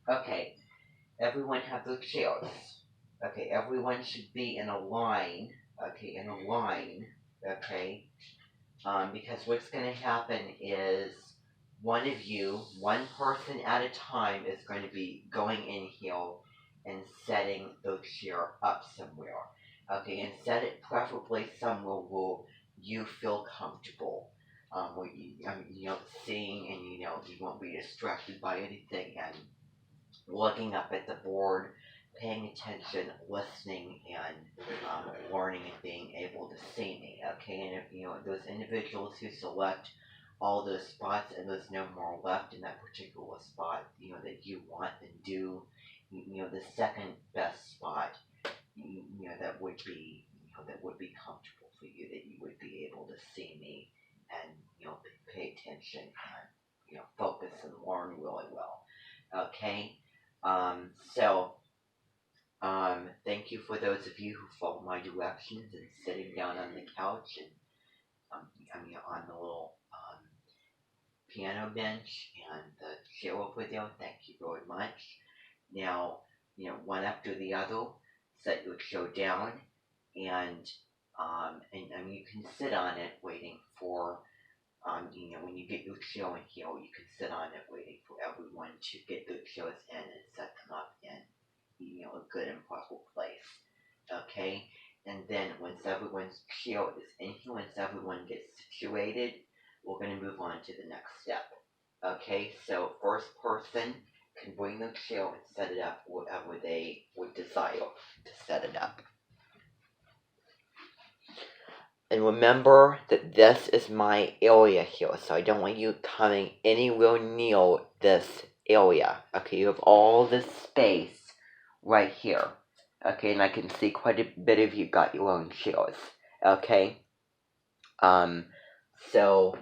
Okay, everyone have their chairs. Okay, everyone should be in a line. Okay, in a line. Okay, because what's going to happen is one of you, one person at a time, is going to be going in here and setting the chair up somewhere. Okay, and set it preferably somewhere where you feel comfortable. Where seeing, and you won't be distracted by anything, and looking up at the board, paying attention, listening, and learning and being able to see me. Okay, and if those individuals who select all those spots and there's no more left in that particular spot, that you want, and do, the second best spot, that would be, that would be comfortable for you, that you would be able to see me and pay attention and focus and learn really well. Okay, so thank you for those of you who follow my directions and sitting down on the couch and on the little piano bench and the chair over there. Thank you very much. Now, one after the other, set your chair down, and you can sit on it waiting for when you get your chair in here, you can sit on it waiting for everyone to get their chairs in and set them up in a good and proper place. Okay? And then once everyone's chair is in here, once everyone gets situated, we're going to move on to the next step. Okay? So first person can bring their chair and set it up wherever they would desire to set it up. And remember that this is my area here, so I don't want you coming anywhere near this area. Okay, you have all this space right here. Okay, and I can see quite a bit of you got your own chairs. Okay? So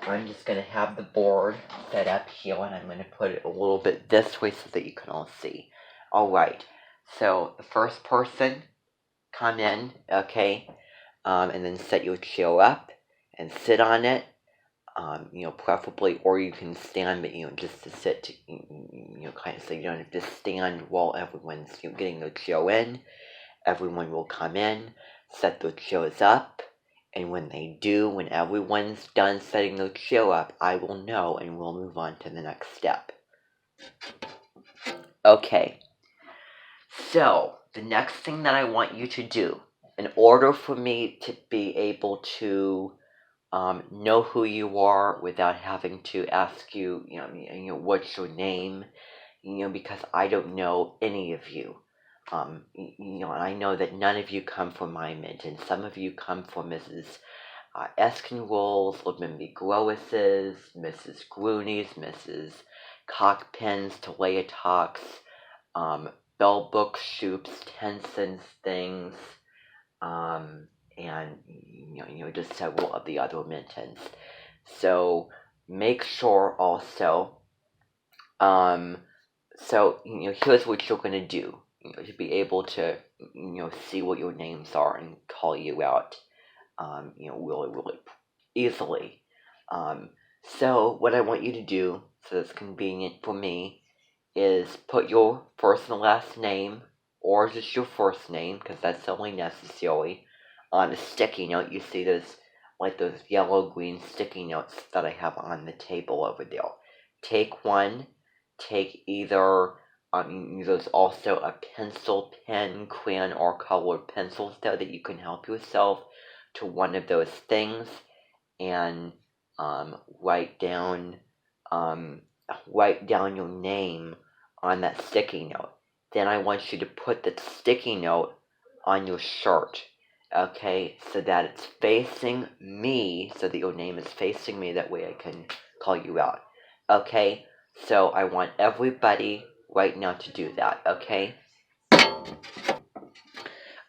I'm just going to have the board set up here, and I'm going to put it a little bit this way so that you can all see. Alright, so the first person, come in, okay? And then set your chair up and sit on it, preferably, or you can stand, but, just to sit, kind of so you don't have to stand while everyone's, getting their chair in. Everyone will come in, set their chairs up, and when they do, when everyone's done setting their chair up, I will know, and we'll move on to the next step. Okay, so the next thing that I want you to do, in order for me to be able to know who you are without having to ask you, what's your name, because I don't know any of you. I know that none of you come from my mint, and some of you come from Mrs. Eskinrolls, Libby Grois's, Mrs. Grooney's, Mrs. Cockpin's, Talea Talks, Bell Books, Shoops, Tenson's Things, and just several of the other mintons. So make sure also, here's what you're going to do, to be able to, see what your names are and call you out, really, really easily. So what I want you to do, so it's convenient for me, is put your first and last name, or just your first name, because that's only necessary, on a sticky note. You see those yellow-green sticky notes that I have on the table over there. Take one. Take either, there's also a pencil, pen, crayon, or colored pencils there that you can help yourself to one of those things, and write down your name on that sticky note. Then I want you to put that sticky note on your shirt, okay, so that it's facing me, so that your name is facing me, that way I can call you out. Okay, so I want everybody right now to do that, okay?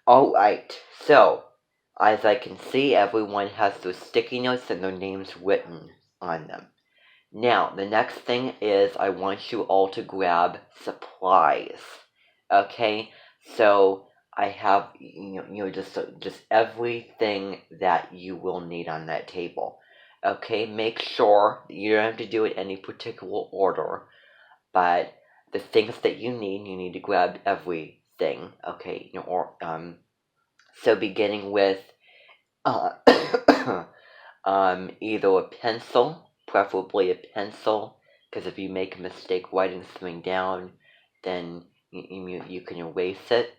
Alright, so as I can see, everyone has their sticky notes and their names written on them. Now, the next thing is I want you all to grab supplies. Okay? So I have, just everything that you will need on that table. Okay? Make sure you don't have to do it in any particular order, but the things that you need to grab everything, okay, or so beginning with uh, either a pencil, preferably a pencil, because if you make a mistake writing something down, then you can erase it.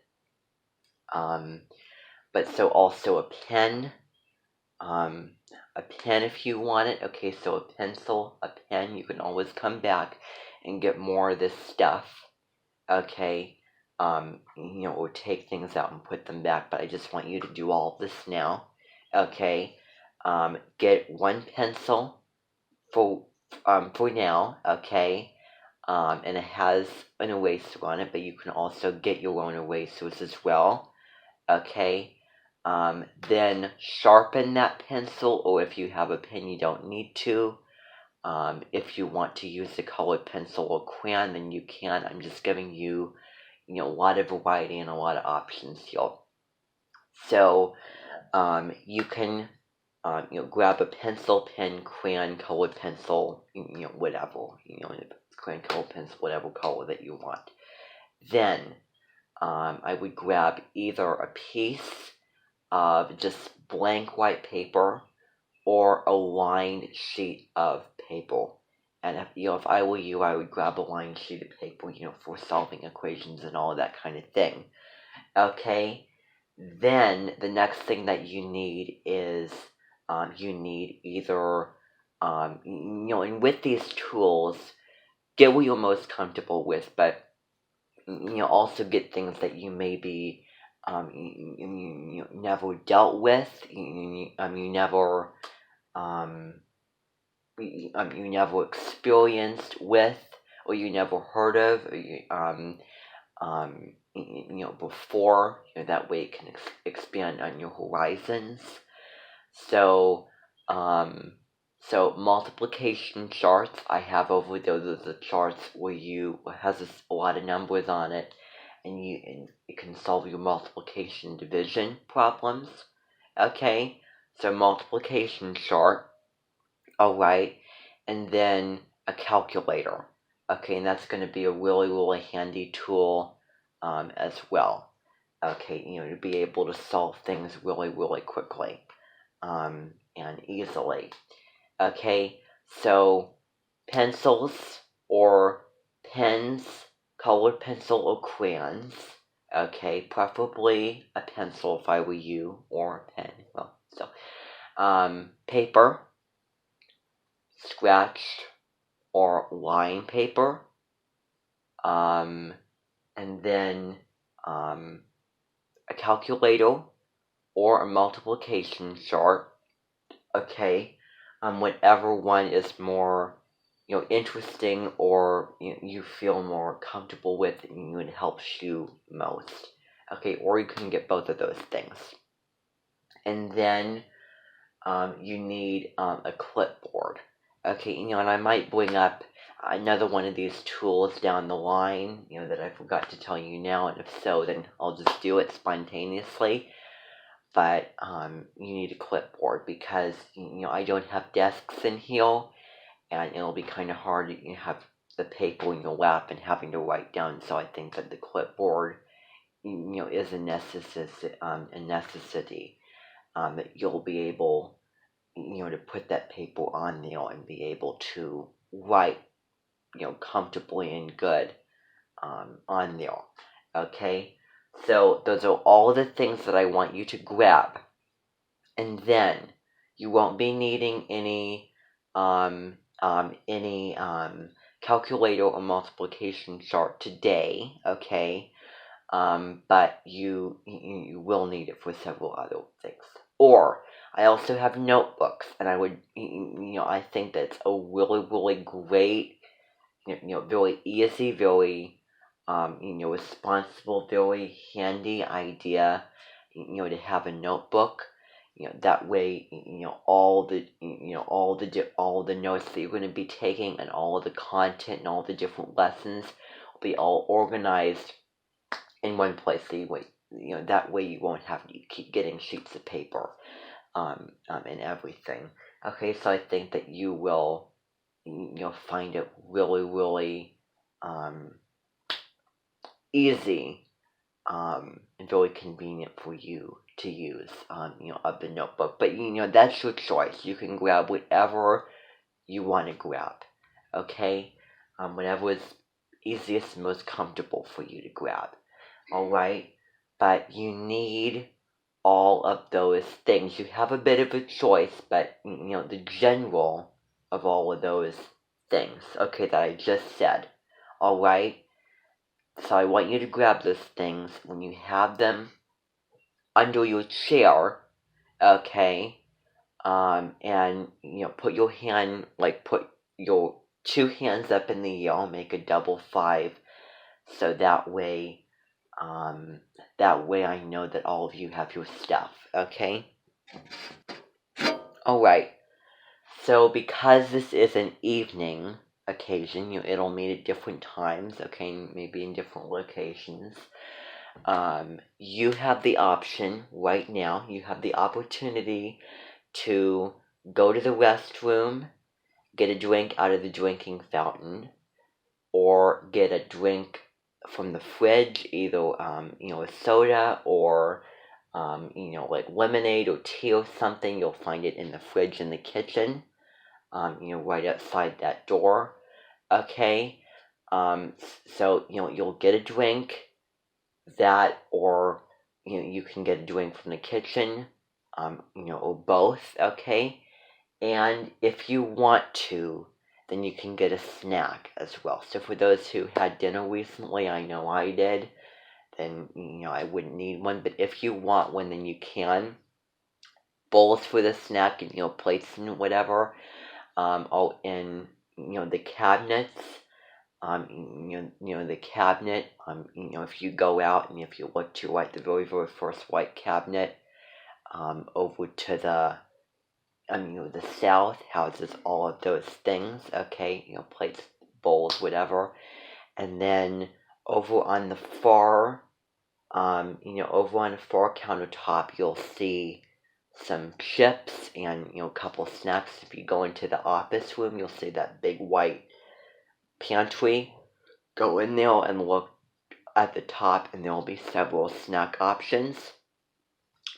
But so also um, a pen if you want it. Okay, so a pencil, a pen, you can always come back and get more of this stuff. Okay, or take things out and put them back, but I just want you to do all this now. Okay, get one pencil for now. Okay, and it has an eraser on it, but you can also get your own erasers as well. Okay, then sharpen that pencil, or if you have a pen you don't need to. If you want to use a colored pencil or crayon, then you can. I'm just giving you, a lot of variety and a lot of options here. So, you can, grab a pencil, pen, crayon, colored pencil, whatever, crayon, colored pencil, whatever color that you want. Then, I would grab either a piece of just blank white paper or a lined sheet of paper. And if I were you, I would grab a lined sheet of paper, for solving equations and all of that kind of thing. Okay? Then the next thing that you need is you need either, and with these tools, get what you're most comfortable with, but also get things that you maybe you never dealt with, you never you never experienced with, or you never heard of, before. That way it can expand on your horizons. So, so multiplication charts I have over there. Those are the charts where has a lot of numbers on it, and it can solve your multiplication division problems. Okay, so multiplication chart. All right, and then a calculator. Okay, and that's going to be a really, really handy tool as well. Okay, to be able to solve things really, really quickly and easily. Okay, so pencils or pens, colored pencil or crayons. Okay, preferably a pencil if I were you, or a pen. Well, so paper, scratched or line paper, and then a calculator or a multiplication chart. Okay, whatever one is more interesting, or you feel more comfortable with, and it helps you most. Okay, or you can get both of those things. And then you need a clipboard. Okay, and I might bring up another one of these tools down the line, that I forgot to tell you now, and if so, then I'll just do it spontaneously. But you need a clipboard, because I don't have desks in here, and it'll be kind of hard to have the paper in your lap and having to write down. So I think that the clipboard, is a necessity. That you'll be able, to put that paper on there and be able to write, comfortably and good on there. Okay, so those are all the things that I want you to grab, and then you won't be needing any calculator or multiplication chart today. Okay, but you will need it for several other things. Or I also have notebooks, and I would, I think that's a really, really great, very easy, very, responsible, very handy idea, to have a notebook. That way, all the notes that you're going to be taking, and all of the content and all the different lessons will be all organized in one place. So that way you won't have to keep getting sheets of paper and everything. Okay, so I think that you'll find it really, really easy and very convenient for you to use, of the notebook. But that's your choice. You can grab whatever you want to grab, okay? Whatever is easiest and most comfortable for you to grab, all right? But you need all of those things. You have a bit of a choice, but the general of all of those things, okay, that I just said, all right? So I want you to grab those things when you have them under your chair, okay? And put your hand, like put your two hands up in the air, make a double five, so that way I know that all of you have your stuff, okay? Alright, so because this is an evening occasion, it'll meet at different times, okay, maybe in different locations. You have the option right now, you have the opportunity to go to the restroom, get a drink out of the drinking fountain, or get a drink from the fridge, either a soda or like lemonade or tea or something. You'll find it in the fridge in the kitchen, right outside that door. Okay, so you'll get a drink, that, or you can get a drink from the kitchen, or both. Okay, and if you want to, then you can get a snack as well. So for those who had dinner recently, I know I did, then I wouldn't need one. But if you want one, then you can. Bowls for the snack and plates and whatever, all in the cabinets. The cabinet. If you go out and if you look to right, the very very first white cabinet, over to the the South houses all of those things, okay, plates, bowls, whatever. And then over on the far, over on the far countertop, you'll see some chips and, a couple snacks. If you go into the office room, you'll see that big white pantry. Go in there and look at the top, and there will be several snack options.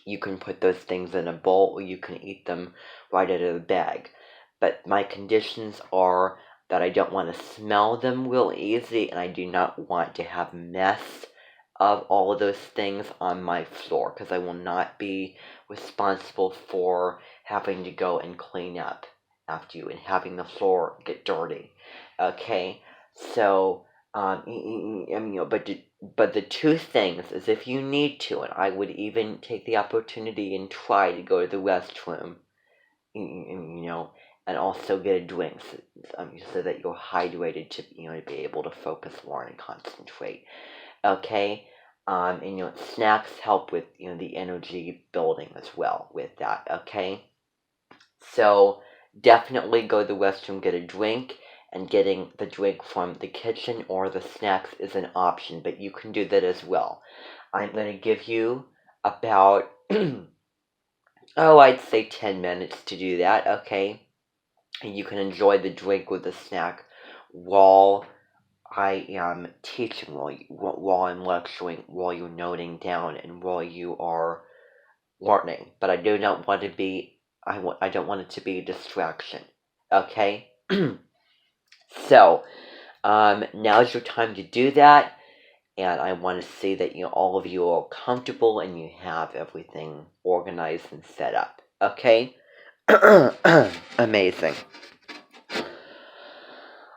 You can put those things in a bowl, or you can eat them right out of the bag. But my conditions are that I don't want to smell them real easy, and I do not want to have mess of all of those things on my floor, because I will not be responsible for having to go and clean up after you and having the floor get dirty. Okay, so but the two things is, if you need to, and I would even take the opportunity and try to go to the restroom, and also get a drink, so that you're hydrated to to be able to focus more and concentrate. Okay, and snacks help with the energy building as well with that. Okay, so definitely go to the restroom, get a drink. And getting the drink from the kitchen or the snacks is an option, but you can do that as well. I'm going to give you about, I'd say 10 minutes to do that, okay? And you can enjoy the drink with the snack while I am teaching, while I'm lecturing, while you're noting down, and while you are learning. But I do not want to be, I don't want it to be a distraction, okay? So, now's your time to do that, and I want to see that all of you are comfortable and you have everything organized and set up. Okay? Amazing.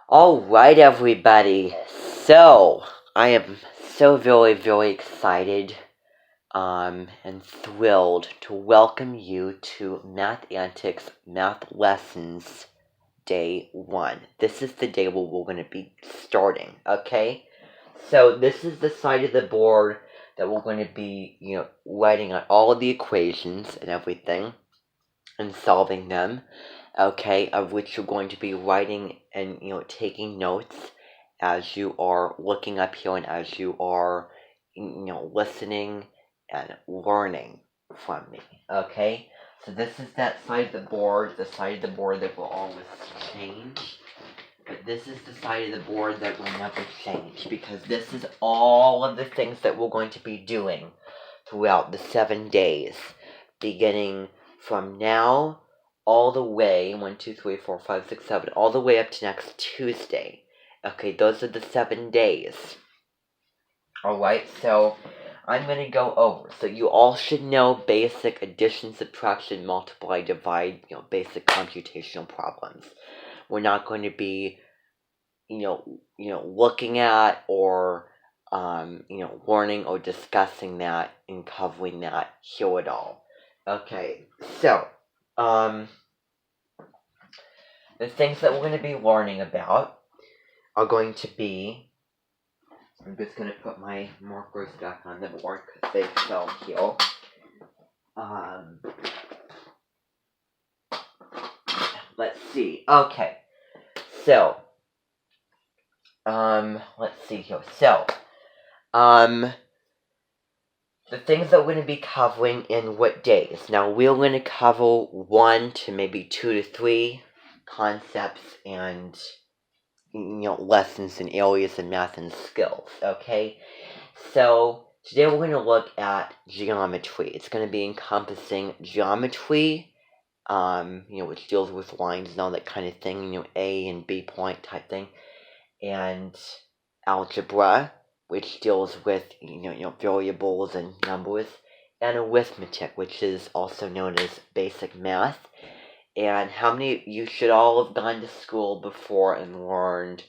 Alright, everybody. So, I am so very, very excited and thrilled to welcome you to Math Antics Math Lessons Day 1. This is the day where we're going to be starting, okay? So this is the side of the board that we're going to be, writing out all of the equations and everything and solving them, okay? Of which you're going to be writing and, taking notes as you are looking up here and as you are, listening and learning from me, okay? So this is that side of the board, the side of the board that will always change. but this is the side of the board that will never change, because this is all of the things that we're going to be doing throughout the 7 days, beginning from now all the way, 1, 2, 3, 4, 5, 6, 7, all the way up to next Tuesday. Okay, those are the 7 days. Alright, so I'm going to go over. So you all should know basic addition, subtraction, multiply, divide, basic computational problems. We're not going to be, looking at or, learning or discussing that and covering that here at all. Okay, so, the things that we're going to be learning about are going to be, I'm just going to put my markers back on the board because they fell here. Let's see. Okay. So, let's see here. So, the things that we're going to be covering in what days. Now, we're going to cover 1 to maybe 2 to 3 concepts and, lessons in areas in math and skills, okay? So, today we're going to look at geometry. It's going to be encompassing geometry, which deals with lines and all that kind of thing, A and B point type thing, and algebra, which deals with, variables and numbers, and arithmetic, which is also known as basic math. And how many, you should all have gone to school before and learned,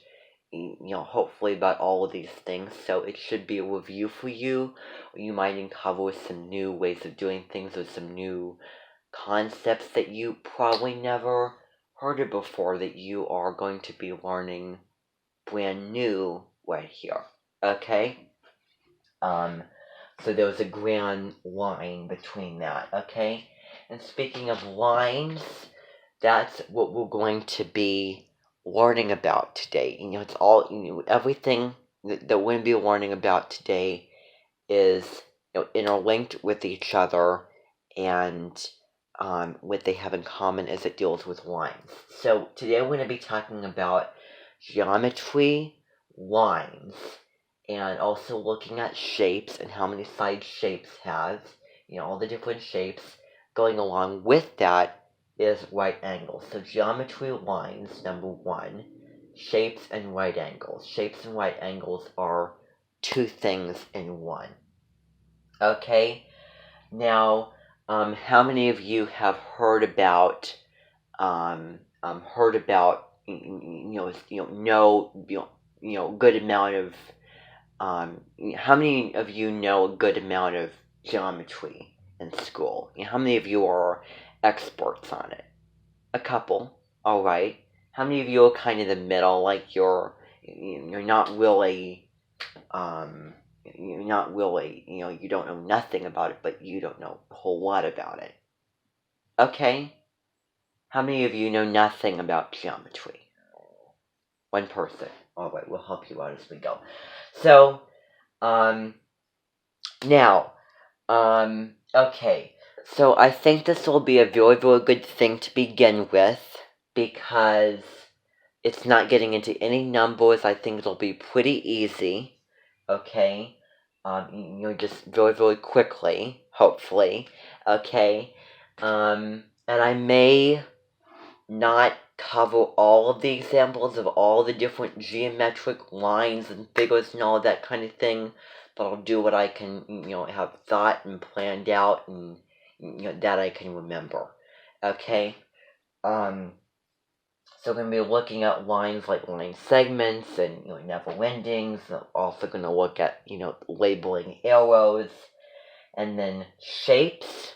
hopefully about all of these things, so it should be a review for you. You might uncover some new ways of doing things or some new concepts that you probably never heard of before that you are going to be learning brand new right here, okay? So there's a grand line between that, okay? And speaking of lines, that's what we're going to be learning about today. It's all, everything that we're going to be learning about today is, interlinked with each other, and what they have in common is it deals with lines. So today we're going to be talking about geometry, lines, and also looking at shapes and how many sides shapes have, all the different shapes. Going along with that is right angles. So geometry, lines, number 1, shapes and right angles. Shapes and right angles are 2 things in one. Okay, now, how many of you have heard about, good amount of, how many of you know a good amount of geometry in school? How many of you are experts on it? A couple, alright. How many of you are kind of the middle, like you're not really, you don't know nothing about it, but you don't know a whole lot about it. Okay? How many of you know nothing about geometry? One person. Alright, we'll help you out as we go. So, now, okay. So I think this will be a very, very good thing to begin with, because it's not getting into any numbers. I think it'll be pretty easy, okay? Just very, very quickly, hopefully, okay? And I may not cover all of the examples of all the different geometric lines and figures and all that kind of thing, but I'll do what I can, have thought and planned out, and, that I can remember, okay? So we're going to be looking at lines like line segments and, never endings. Also going to look at, labeling arrows. And then shapes,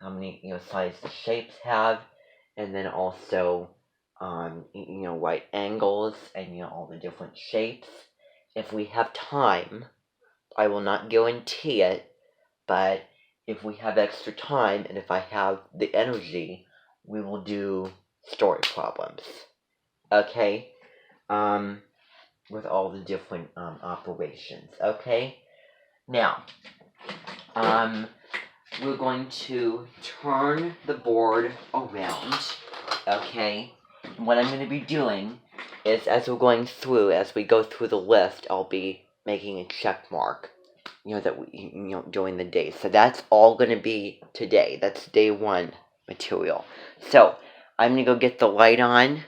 how many, sides the shapes have. And then also, right angles and, all the different shapes. If we have time, I will not guarantee it, but if we have extra time and if I have the energy, we will do story problems, okay, with all the different, operations, okay. Now, we're going to turn the board around, okay, and what I'm going to be doing is as we're going through, as we go through the list, I'll be making a check mark, that we, during the day. So that's all going to be today. That's day 1 material. So I'm going to go get the light on,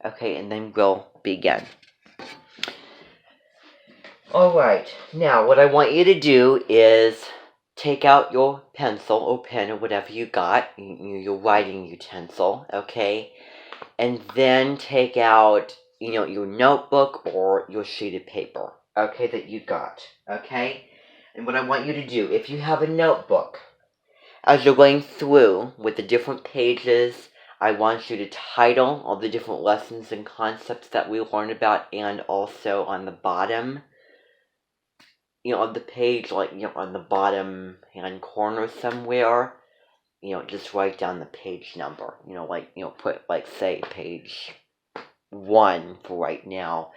okay, and then we'll begin. Alright, now what I want you to do is take out your pencil or pen or whatever you got, your writing utensil, okay? And then take out, your notebook or your sheet of paper, okay, that you got, okay? And what I want you to do, if you have a notebook, as you're going through with the different pages, I want you to title all the different lessons and concepts that we learned about, and also on the bottom, of the page, like, on the bottom hand corner somewhere, just write down the page number, put, like, say, page 1 for right now,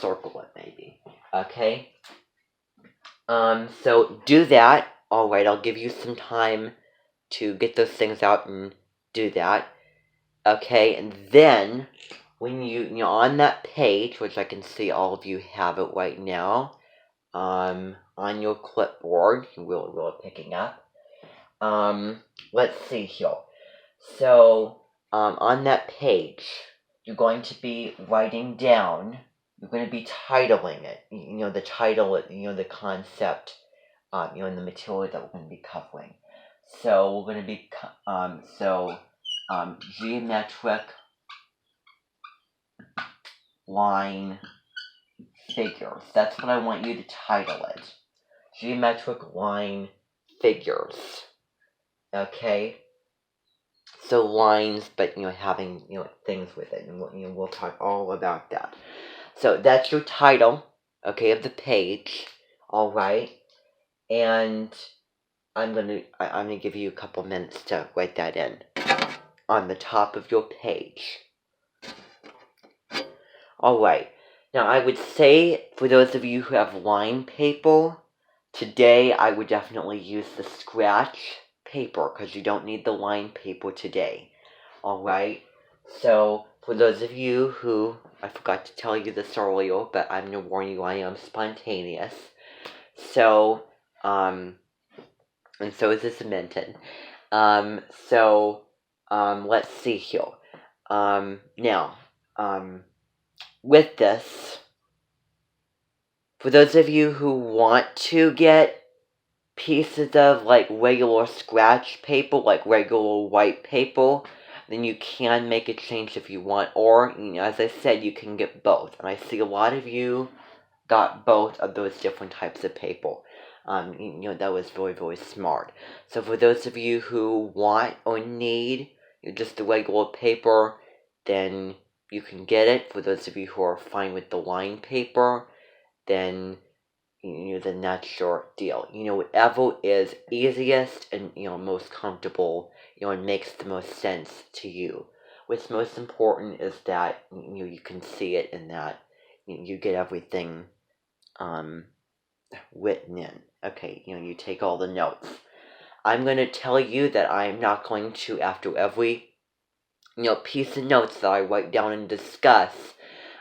circle it maybe, okay? So do that. Alright, I'll give you some time to get those things out and do that, okay? And then, when you on that page, which I can see all of you have it right now, on your clipboard, you're really picking up. Let's see here. So, on that page, you're going to be writing down, you're going to be titling it, the title, the concept, and the material that we're going to be covering. So, we're going to be, geometric line figures. That's what I want you to title it. Geometric line figures. Okay? So lines, but, having, things with it. And we'll talk all about that. So that's your title, okay, of the page. Alright? And I'm gonna give you a couple minutes to write that in on the top of your page. Alright. Now, I would say, for those of you who have line paper, today I would definitely use the scratch paper, because you don't need the line paper today. Alright? So, for those of you who, I forgot to tell you this earlier, but I'm going to warn you, I am spontaneous. So, and so is this Minton. Let's see here. Now, with this, for those of you who want to get pieces of, like, regular scratch paper, like regular white paper, then you can make a change if you want, or, as I said, you can get both. And I see a lot of you got both of those different types of paper. That was very smart. So for those of you who want or need just the regular paper, then you can get it. For those of you who are fine with the line paper, then then that's your deal. Whatever is easiest and most comfortable, and makes the most sense to you. What's most important is that you can see it, and that you get everything written in. Okay, you take all the notes. I'm going to tell you that I'm not going to, after every piece of notes that I write down and discuss,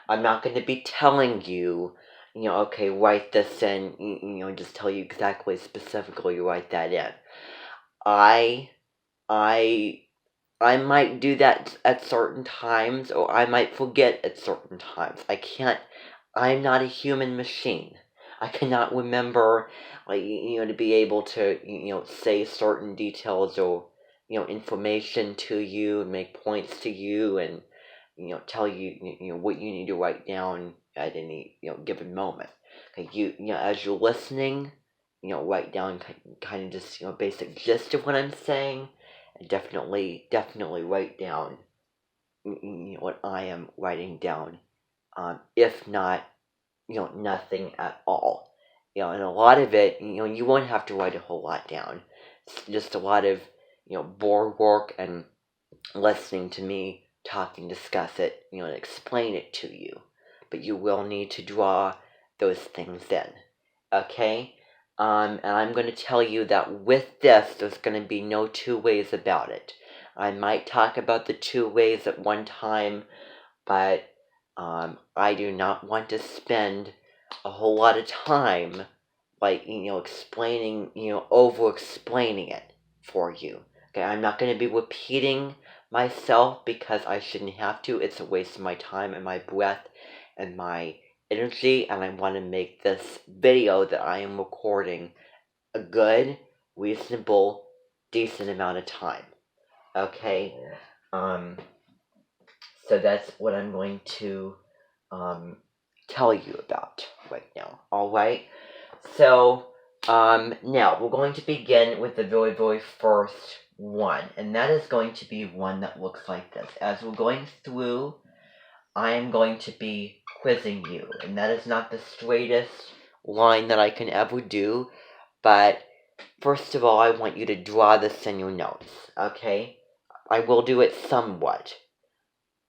I'm not going to be telling you, okay, write this in, just tell you exactly, specifically write that in. I might do that at certain times, or I might forget at certain times. I'm not a human machine. I cannot remember, to be able to, say certain details or, information to you and make points to you and, tell you, what you need to write down at any, given moment. Okay, as you're listening, write down kind of just, basic gist of what I'm saying, and definitely write down, what I am writing down, if not, nothing at all. And a lot of it, you won't have to write a whole lot down. It's just a lot of, board work and listening to me talk and discuss it, and explain it to you. But you will need to draw those things in, okay? And I'm going to tell you that with this, there's going to be no two ways about it. I might talk about the two ways at one time, but I do not want to spend a whole lot of time, like, explaining, over-explaining it for you. Okay, I'm not going to be repeating myself because I shouldn't have to. It's a waste of my time and my breath and my energy, and I want to make this video that I am recording a good, reasonable, decent amount of time. Okay? So that's what I'm going to tell you about right now. Alright? So, now we're going to begin with the very, very first one, and that is going to be one that looks like this. As we're going through, I am going to be quizzing you, and that is not the straightest line that I can ever do, but first of all, I want you to draw this in your notes, okay? I will do it somewhat.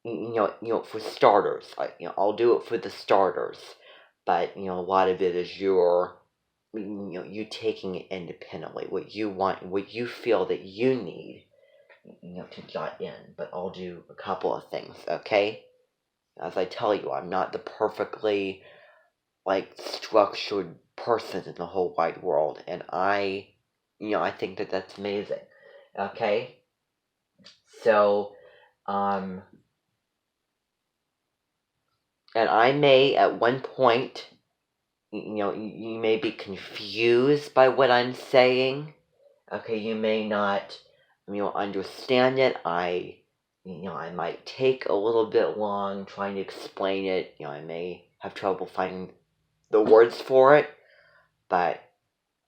For starters, I'll do it for the starters, but a lot of it is you taking it independently, what you want, what you feel that you need, to jot in. But I'll do a couple of things, okay? As I tell you, I'm not the perfectly structured person in the whole wide world, and I think that that's amazing, okay? So, and I may, at one point, you may be confused by what I'm saying. Okay, you may not, understand it. I might take a little bit long trying to explain it. I may have trouble finding the words for it, but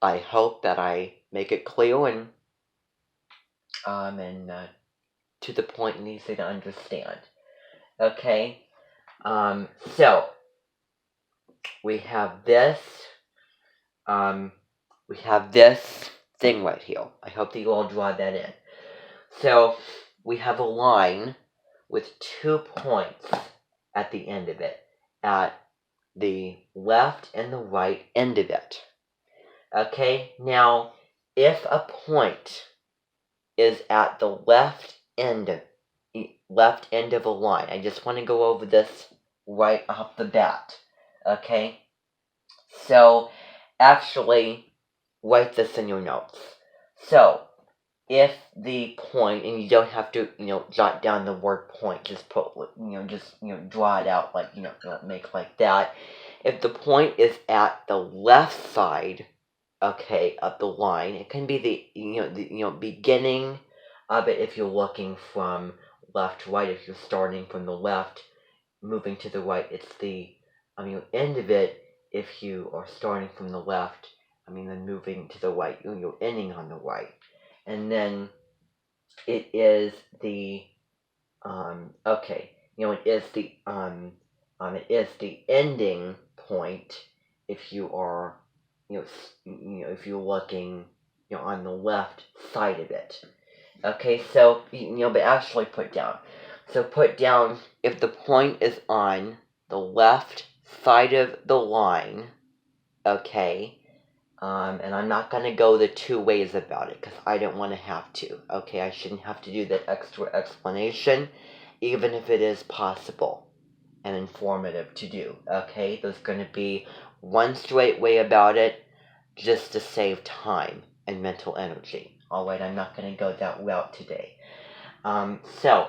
I hope that I make it clear and to the point and easy to understand. Okay, so we have this thing right here. I hope that you all draw that in. So we have a line with 2 points at the end of it, at the left and the right end of it. Okay, now if a point is at the left end of a line, I just want to go over this right off the bat. Okay, so actually write this in your notes. So if the point, and you don't have to, jot down the word point, just put, draw it out, make like that. If the point is at the left side, okay, of the line, it can be the beginning of it if you're looking from left to right. If you're starting from the left, moving to the right, it's the end of it. If you are starting from the left, then moving to the right, you're ending on the right. And then it is the it is the ending point if you are if you're looking on the left side of it. Okay, so but actually put down if the point is on the left side of the line, okay. And I'm not going to go the 2 ways about it, because I don't want to have to, okay? I shouldn't have to do that extra explanation, even if it is possible and informative to do, okay? There's going to be one straight way about it, just to save time and mental energy. Alright, I'm not going to go that route today. So,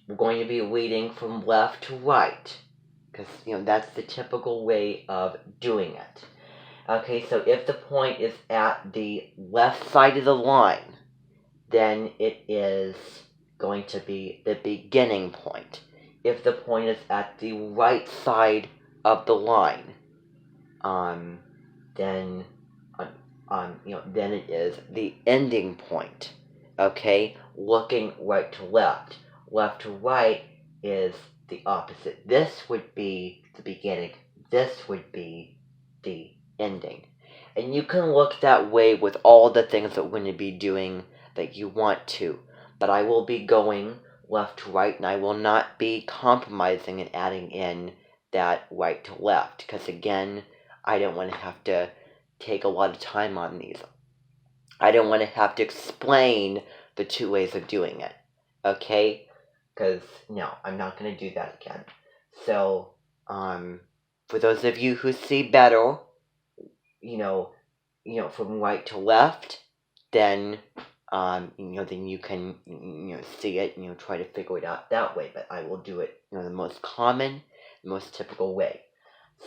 we're going to be reading from left to right, because, that's the typical way of doing it. Okay, so if the point is at the left side of the line, then it is going to be the beginning point. If the point is at the right side of the line, then it is the ending point. Okay, looking right to left. Left to right is the opposite. This would be the beginning. This would be the ending. And you can look that way with all the things that we're going to be doing that you want to. But I will be going left to right, and I will not be compromising and adding in that right to left. Because again, I don't want to have to take a lot of time on these. I don't want to have to explain the 2 ways of doing it. Okay? Because, no, I'm not going to do that again. So, for those of you who see better, from right to left, then, then you can, see it, try to figure it out that way. But I will do it, the most common, most typical way.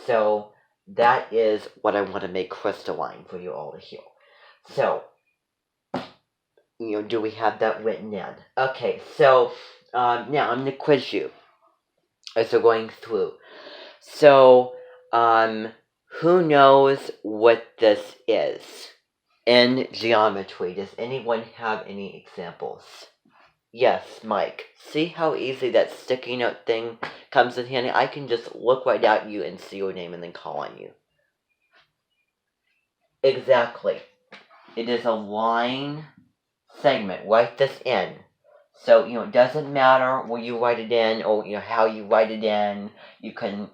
So that is what I want to make crystalline for you all to hear. So, do we have that written in? Okay, so now I'm going to quiz you as we're going through. So, who knows what this is in geometry? Does anyone have any examples? Yes, Mike. See how easy that sticky note thing comes in handy? I can just look right at you and see your name and then call on you. Exactly. It is a line segment. Write this in. So, it doesn't matter where you write it in or, how you write it in. You can,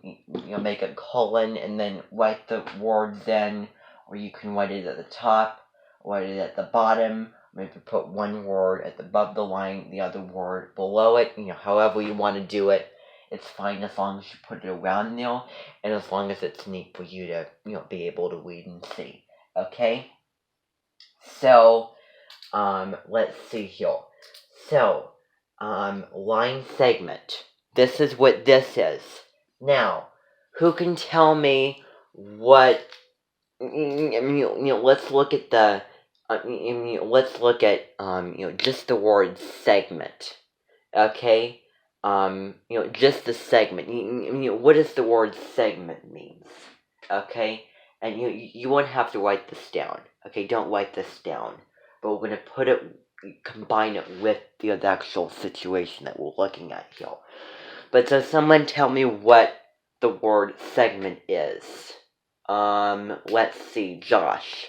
make a colon and then write the words in, or you can write it at the top, write it at the bottom, maybe put one word above the line, the other word below it, however you want to do it. It's fine as long as you put it around there, and as long as it's neat for you to, be able to read and see. Okay? So, let's see here. So, line segment. This is what this is. Now, who can tell me what? Let's look at the. Let's look at just the word segment. Okay. Just the segment. What does the word segment means? Okay, and you won't have to write this down. Okay, don't write this down. But we're gonna combine it with the actual situation that we're looking at here. But does someone tell me what the word segment is? Let's see, Josh.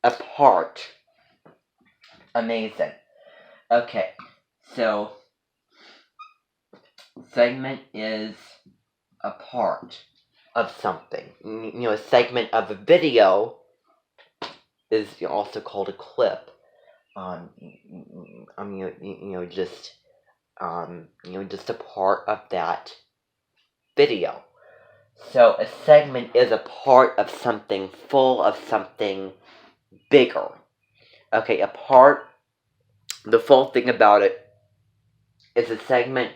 Apart. Amazing. Okay, so segment is a part of something. A segment of a video is also called a clip. Just a part of that video. So a segment is a part of something, full of something bigger. Okay, the full thing about it is a segment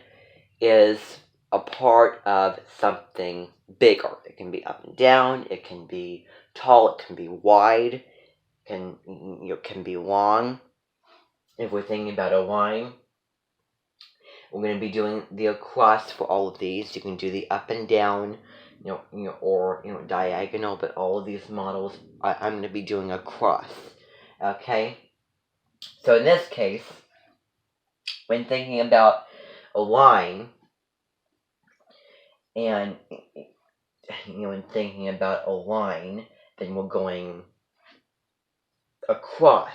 is a part of something bigger. It can be up and down, it can be tall, it can be wide, can be long. If we're thinking about a line, we're going to be doing the across for all of these. You can do the up and down, or diagonal, but all of these models, I'm going to be doing across. Okay? So in this case, when thinking about a line, and when thinking about a line, then we're going across.